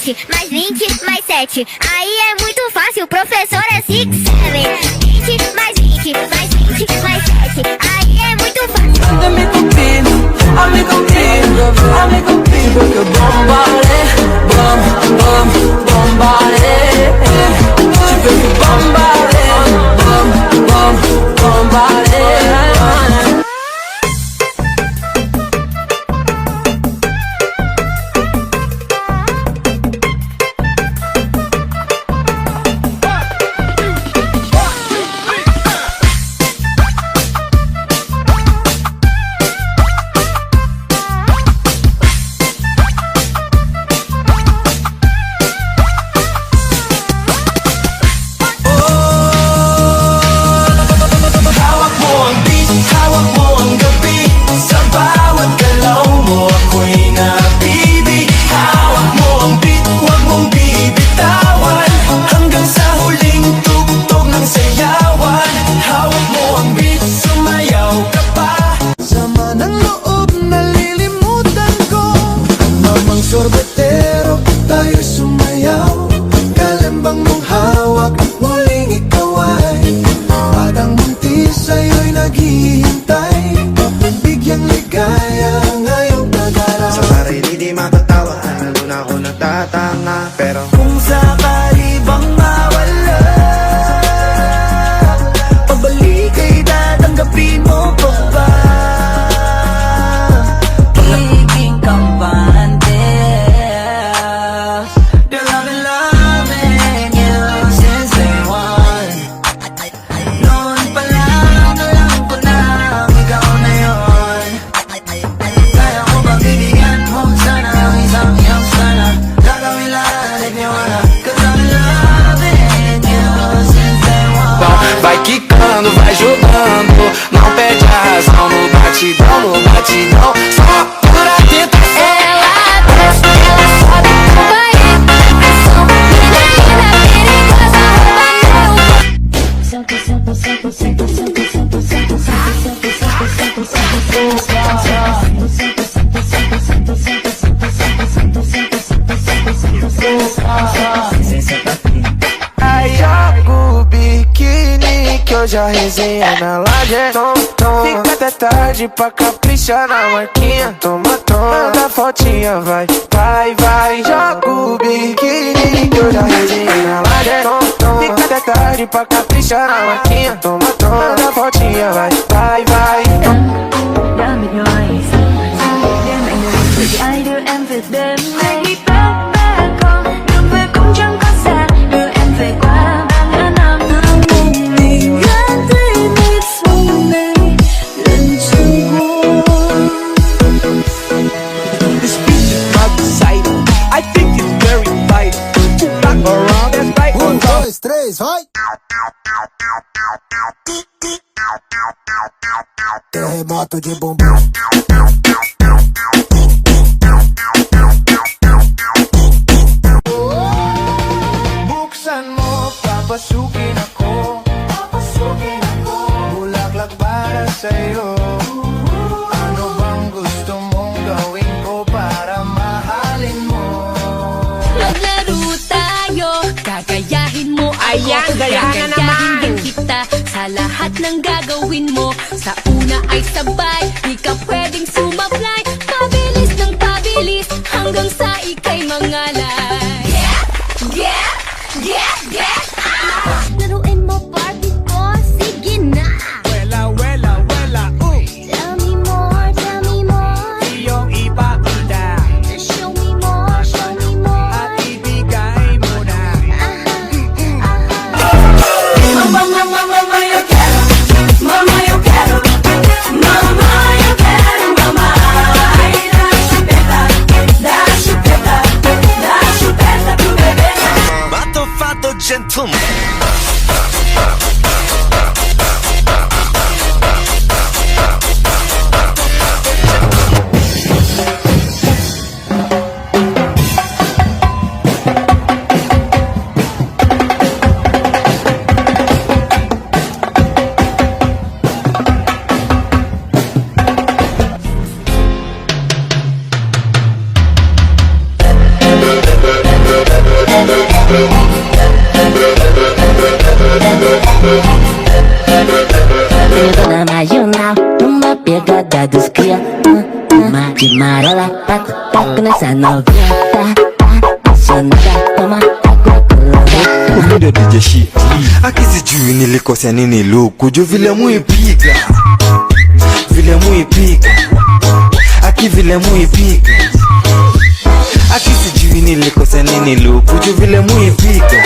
7, mais 20, mais 7. Aí é muito fácil, o professor é 6, 7. 20, mais 20, mais 20, mais 7. Aí é muito fácil. Andame contigo, ame contigo, porque bombare, bom, bom, bombare. Te vejo bombare, bom, bom, bombare. Sorbetero, tayo sumayaw. Kalembang mong hawak, muling ikaw ay batang buntis sa'yo'y naghihintay. Bigyang ligaya ngayong nagara. Sa sarili di matatawa, nandun ako nagtatanga. Pero kung sakali bang mawala, pabalik ay tatanggapin mo pa ba? Pagiging kampante. Vai quicando, vai jogando, não perde a razão no batidão, no batidão. Só por a tentação. Ela desce, ela sobe, vai em pressão. Menina perigosa, rouba meu. Senta, senta, senta, senta, senta, senta, senta, senta, senta, senta, senta, Aí joga o biquíni que eu já resenha na laje. Fica até tarde pra caprichar na marquinha. Toma, toma, manda fotinha, vai, vai, vai. Joga o biquíni que eu já resenha na laje. Fica até tarde pra caprichar na marquinha. Toma, toma, manda fotinha, vai, vai, vai. Damn it, noise. Them and the I do em về đêm nay ba con đừng về cũng chẳng có xa đưa em về qua bao năm mình gắn tới nét sông này lần chung This beat is not decided. I think it's very vital. Back around and right. 1, 2, 3, vai! Terremoto de bumbum. Buksan mo, papasukin ako. Bulaklak para sa'yo. Ano bang gusto mong gawin ko para mahalin mo? Maglaro tayo, gagayahin mo ako. Ayan, gayahan na naman. Gagayahin din kita sa lahat ng gagawin mo. Sa una ay sabay, di ka pwedeng sumablay. Pabilis ng pabilis, hanggang sa ika'y mangalay. Yeah, yeah, yeah, ah! Laruin mo Barbie ko, sige na. Wela, wela, wela, Tell me more, tell me more. iyong ipakita Show me more, show me more. at ibigay mo na. Mama, mama, mama, yo quiero. Mama, yo quiero. Mama, yo quiero, mama. Ay, da chupeta, da chupeta, da chupeta. Gata dos cria, de marola, taco nessa novinha, apaixonada, toma água colorada. Mundo DJ shit. Akizijui nilikosea nini luku juu vile muipiga, vile muipiga, aki vile muipiga. Akizijui nilikosea nini luku juu vile muipiga.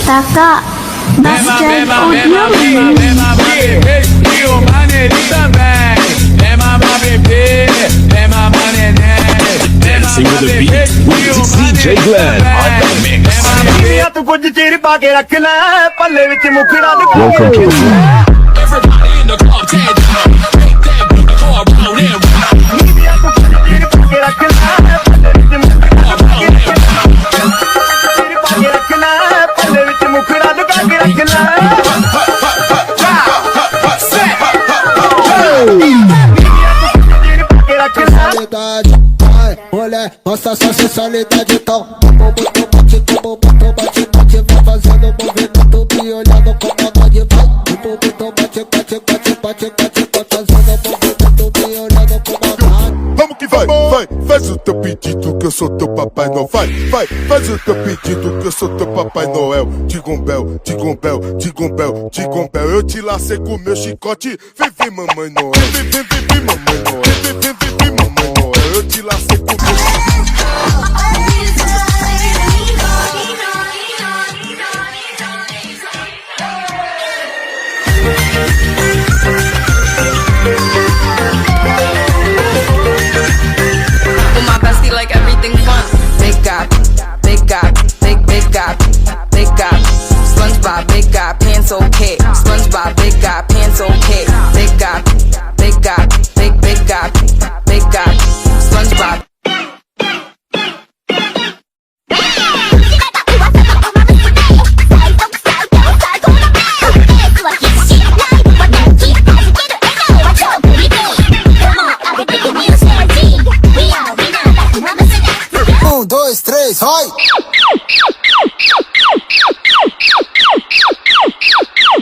Kakak Basjan Audio Dancing with the beat with DJ Glenn on the mix. Welcome to the everybody in the club, take that beat, go around and Olha, nossa sensualidade então bate, vai fazendo movimento, me olhando como a mãe vai. Bate, fazendo movimento, me olhando como a mãe. Vamos que vai, faz o teu pedido que eu sou teu Papai Noel. Faz o teu pedido que eu sou teu Papai Noel. Tigombel, eu te lacei com meu chicote. Vem, mamãe Noel. Vem, mamãe Noel. Vem, mamãe Noel. Eu te lacei com meu chicote. Like everything fun. Big guy, SpongeBob, big guy, pants okay. SpongeBob, big guy, pants okay. Big guy, SpongeBob. Dois, três, vai!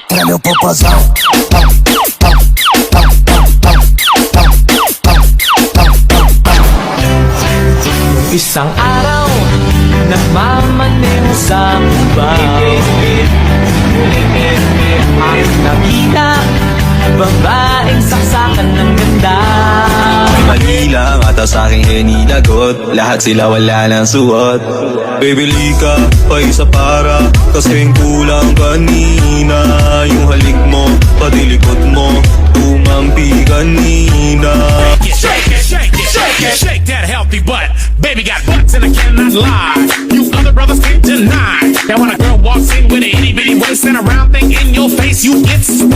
Treme o popozão. Isang araw, nagmamaneho sa Cubao. Ang nakita, babaeng saksakan ng ganda. Mali lang ata sa'king hinilagot, lahat sila wala ng suot. Bibili ka pa isa para, kasing kulang kanina. Yung halik mo, pati likod mo, umampi kanina. Shake that healthy butt. Baby got butts and I cannot lie. You other brothers can't deny that when a girl walks in with an itty bitty waist and a round thing in your face, you get sweat.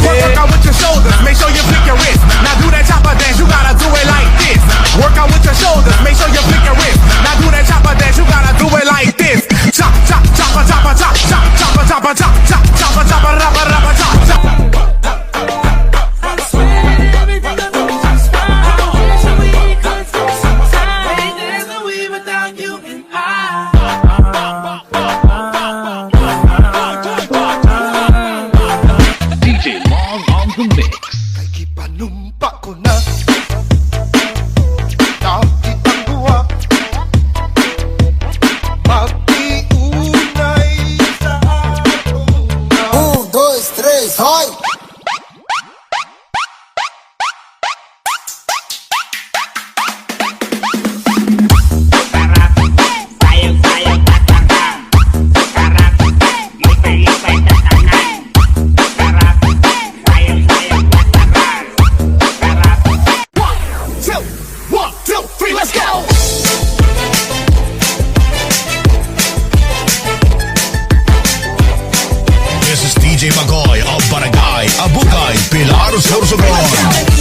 Work out with your shoulders, make sure you flick your wrist. Now do that chopper dance, you gotta do it like this. Work out with your shoulders, make sure you flick your wrist. Now do that chopper dance, you gotta do it like this. Chop, chop, chopper, chopper, chop, chop, chopper, chopper, chop, chop, chopper, chopper, rubber, rubber, chop, chop. Abukay, Pilar Sorsogon.